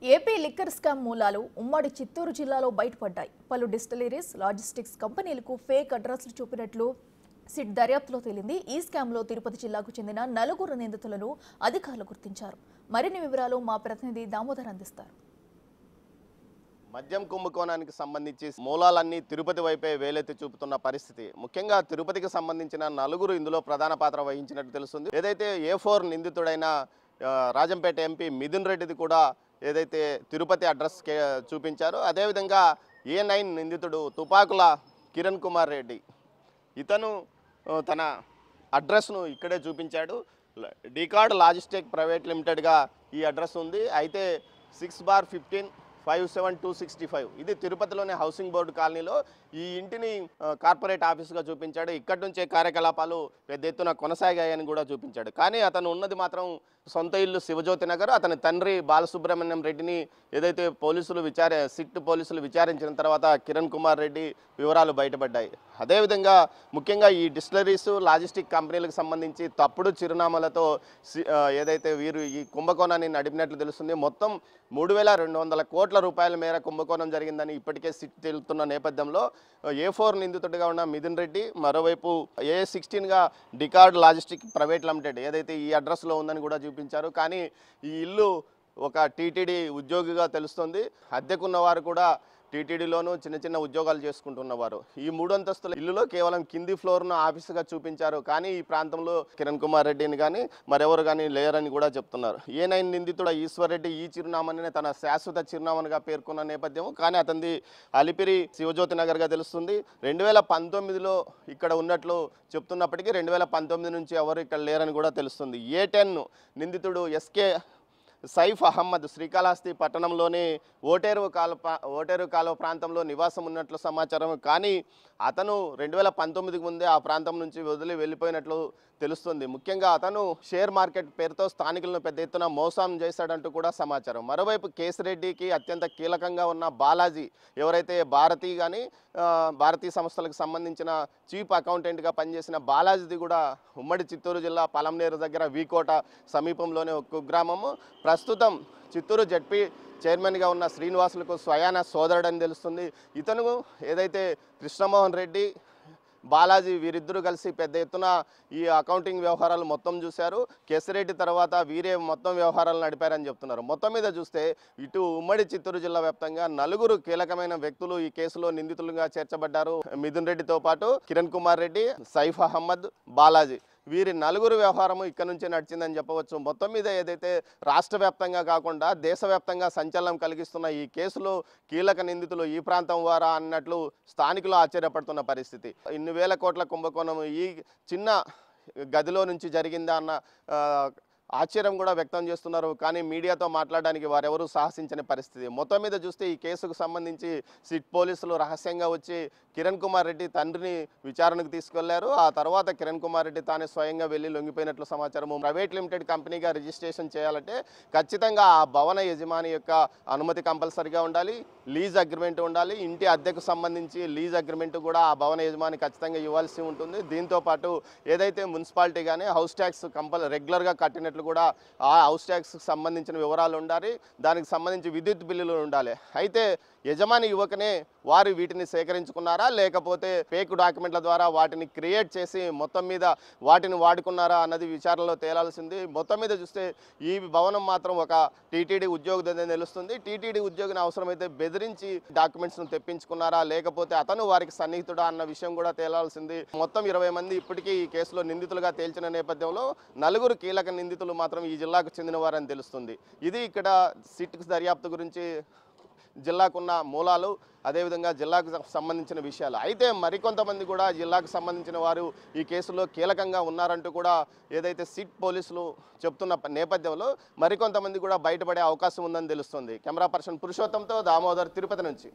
AP liquor scam మూలాలు ఉమ్మడి చిత్తూరు జిల్లాలో బయటపడ్డాయి. పలు డిస్టిలరీస్, లాజిస్టిక్స్ కంపెనీలకు ఫేక్ అడ్రస్లు చూపినట్లు సిట్ దర్యాప్తులో తేలింది. ఈ స్కామ్లో తిరుపతి జిల్లాకు చెందిన 4 నిందితులను అధికారులు గుర్తించారు. మరిన్ని వివరాలు మా ప్రతినిధి దామోదర్ అందిస్తారు. మద్యం కుంభకోణానికి సంబంధించి మూలాలన్నీ తిరుపతి వైపే వేలెత్తి చూపుతున్న పరిస్థితి. ముఖ్యంగా తిరుపతికి సంబంధించిన 4 ఇందులో ప్రధాన పాత్ర వహించినట్టు తెలుస్తుంది. ఏదైతే A4 నిందితుడైన రాజంపేట ఎంపీ మిథున్ రెడ్డిది కూడా ఏదైతే తిరుపతి అడ్రస్ చూపించారో, అదేవిధంగా A9 నిందితుడు తుపాకుల కిరణ్ కుమార్ రెడ్డి ఇతను తన అడ్రస్ను ఇక్కడే చూపించాడు. డికార్డ్ లాజిస్టిక్ ప్రైవేట్ లిమిటెడ్గా ఈ అడ్రస్ ఉంది. అయితే 6/15/57265 ఇది తిరుపతిలోని హౌసింగ్ బోర్డు కాలనీలో ఈ ఇంటిని కార్పొరేట్ ఆఫీసుగా చూపించాడు. ఇక్కడి నుంచే కార్యకలాపాలు పెద్ద ఎత్తున కొనసాగాయని కూడా చూపించాడు. కానీ అతను ఉన్నది మాత్రం సొంత ఇల్లు శివజ్యోతి నగర్. అతని తండ్రి బాలసుబ్రహ్మణ్యం రెడ్డిని ఏదైతే సిట్ పోలీసులు విచారించిన తర్వాత కిరణ్ కుమార్ రెడ్డి వివరాలు బయటపడ్డాయి. అదేవిధంగా ముఖ్యంగా ఈ డిస్టిలరీస్, లాజిస్టిక్ కంపెనీలకు సంబంధించి తప్పుడు చిరునామాలతో ఏదైతే వీరు ఈ కుంభకోణాన్ని నడిపినట్లు తెలుస్తుంది. మొత్తం 3,200 కోట్ల రూపాయల మేర కుంభకోణం జరిగిందని ఇప్పటికే సిట్ తేలుతున్న నేపథ్యంలో A4 నిందితుడిగా ఉన్న మిథున్ రెడ్డి, మరోవైపు A16గా డికార్డ్ లాజిస్టిక్ ప్రైవేట్ లిమిటెడ్ ఏదైతే ఈ అడ్రస్లో ఉందని కూడా చూపించారు. కానీ ఈ ఇల్లు ఒక టీటీడీ ఉద్యోగిగా తెలుస్తుంది. అద్దెకున్నవారు కూడా టీటీడీలోనూ చిన్న ఉద్యోగాలు చేసుకుంటున్నవారు. ఈ 3 అంతస్తుల ఇల్లులో కేవలం కింది ఫ్లోర్ను ఆఫీసుగా చూపించారు. కానీ ఈ ప్రాంతంలో కిరణ్ కుమార్ రెడ్డిని కానీ మరెవరు కానీ లేరని కూడా చెప్తున్నారు. A9 నిందితుడు ఈశ్వర్ రెడ్డి ఈ చిరునామానే తన శాశ్వత చిరునామాగా పేర్కొన్న నేపథ్యం. కానీ అతనిది అలిపిరి శివజ్యోతి నగర్గా తెలుస్తుంది. 2019లో ఇక్కడ ఉన్నట్లు చెప్తున్నప్పటికీ 2019 నుంచి ఎవరు ఇక్కడ లేరని కూడా తెలుస్తుంది. A10 నిందితుడు SK సైఫ్ అహ్మద్ శ్రీకాళహస్తి పట్టణంలోని ఓటేరు కాలువ ప్రాంతంలో నివాసం ఉన్నట్లు సమాచారం. కానీ అతను 2019కి ముందే ఆ ప్రాంతం నుంచి వదిలి వెళ్ళిపోయినట్లు తెలుస్తుంది. ముఖ్యంగా అతను షేర్ మార్కెట్ పేరుతో స్థానికులను పెద్ద ఎత్తున మోసం చేశాడంటూ కూడా సమాచారం. మరోవైపు కేసిరెడ్డికి అత్యంత కీలకంగా ఉన్న బాలాజీ ఎవరైతే భారతీయ సంస్థలకు సంబంధించిన చీఫ్ అకౌంటెంట్గా పనిచేసిన బాలాజీది కూడా ఉమ్మడి చిత్తూరు జిల్లా పలంనేరు దగ్గర వీకోట సమీపంలోనే ఒక కుగ్రామము. ప్రస్తుతం చిత్తూరు జడ్పీ చైర్మన్గా ఉన్న శ్రీనివాసులకు స్వయాన సోదరుడని తెలుస్తుంది. ఇతను ఏదైతే కృష్ణమోహన్ రెడ్డి, బాలాజీ వీరిద్దరూ కలిసి పెద్ద ఎత్తున ఈ అకౌంటింగ్ వ్యవహారాలు మొత్తం చూశారు. కేసిరెడ్డి తర్వాత వీరే మొత్తం వ్యవహారాలు నడిపారని చెప్తున్నారు. మొత్తం మీద చూస్తే ఇటు ఉమ్మడి చిత్తూరు జిల్లా వ్యాప్తంగా 4 కీలకమైన వ్యక్తులు ఈ కేసులో నిందితులుగా చేర్చబడ్డారు. మిథున్ రెడ్డితో పాటు కిరణ్ కుమార్ రెడ్డి, సైఫ్ అహ్మద్, బాలాజీ వీరి 4 వ్యవహారము ఇక్కడ నుంచే నడిచిందని చెప్పవచ్చు. మొత్తం మీద ఏదైతే రాష్ట్ర వ్యాప్తంగా కాకుండా దేశవ్యాప్తంగా సంచలనం కలిగిస్తున్న ఈ కేసులో కీలక నిందితులు ఈ ప్రాంతం వారా అన్నట్లు స్థానికులు ఆశ్చర్యపడుతున్న పరిస్థితి. ఇన్ని వేల కోట్ల కుంభకోణం ఈ చిన్న గదిలో నుంచి జరిగిందా అన్న ఆశ్చర్యం కూడా వ్యక్తం చేస్తున్నారు. కానీ మీడియాతో మాట్లాడడానికి వారెవరూ సాహసించని పరిస్థితి. మొత్తం మీద చూస్తే ఈ కేసుకు సంబంధించి సిట్ పోలీసులు రహస్యంగా వచ్చి కిరణ్ కుమార్ రెడ్డి తండ్రిని విచారణకు తీసుకెళ్లారు. ఆ తర్వాత కిరణ్ కుమార్ రెడ్డి తానే స్వయంగా వెళ్ళి లొంగిపోయినట్లు సమాచారం. ప్రైవేట్ లిమిటెడ్ కంపెనీగా రిజిస్ట్రేషన్ చేయాలంటే ఖచ్చితంగా ఆ భవన యజమాని యొక్క అనుమతి కంపల్సరీగా ఉండాలి, లీజ్ అగ్రిమెంట్ ఉండాలి. ఇంటి అద్దెకు సంబంధించి లీజ్ అగ్రిమెంట్ కూడా ఆ భవన యజమాని ఖచ్చితంగా ఇవ్వాల్సి ఉంటుంది. దీంతోపాటు ఏదైతే మున్సిపాలిటీ కానీ హౌస్ ట్యాక్స్ రెగ్యులర్గా కట్టినట్లు కూడా ఆ హౌస్ ట్యాక్స్ సంబంధించిన వివరాలు ఉండాలి. దానికి సంబంధించి విద్యుత్ బిల్లులు ఉండాలి. అయితే యజమాని యువకనే వారు వీటిని సేకరించుకున్నారా లేకపోతే ఫేక్ డాక్యుమెంట్ల ద్వారా వాటిని క్రియేట్ చేసి మొత్తం మీద వాటిని వాడుకున్నారా అన్నది విచారణలో తేలాల్సింది. మొత్తం మీద చూస్తే ఈ భవనం మాత్రం ఒక టీటీడీ ఉద్యోగిదని తెలుస్తుంది. టీటీడీ ఉద్యోగిని అవసరమైతే బెదిరించి డాక్యుమెంట్స్ను తెప్పించుకున్నారా లేకపోతే అతను వారికి సన్నిహితుడా అన్న విషయం కూడా తేలాల్సింది. మొత్తం 20 మంది ఇప్పటికీ ఈ కేసులో నిందితులుగా తేల్చిన నేపథ్యంలో 4 కీలక నిందితులు మాత్రం ఈ జిల్లాకు చెందిన వారని తెలుస్తుంది. ఇది ఇక్కడ సిట్ దర్యాప్తు గురించి జిల్లాకున్న మూలాలు, అదేవిధంగా జిల్లాకు సంబంధించిన విషయాలు. అయితే మరికొంతమంది కూడా జిల్లాకు సంబంధించిన వారు ఈ కేసులో కీలకంగా ఉన్నారంటూ కూడా ఏదైతే సిట్ పోలీసులు చెప్తున్న నేపథ్యంలో మరికొంతమంది కూడా బయటపడే అవకాశం ఉందని తెలుస్తుంది. కెమెరా పర్సన్ పురుషోత్తంతో దామోదర్, తిరుపతి నుంచి.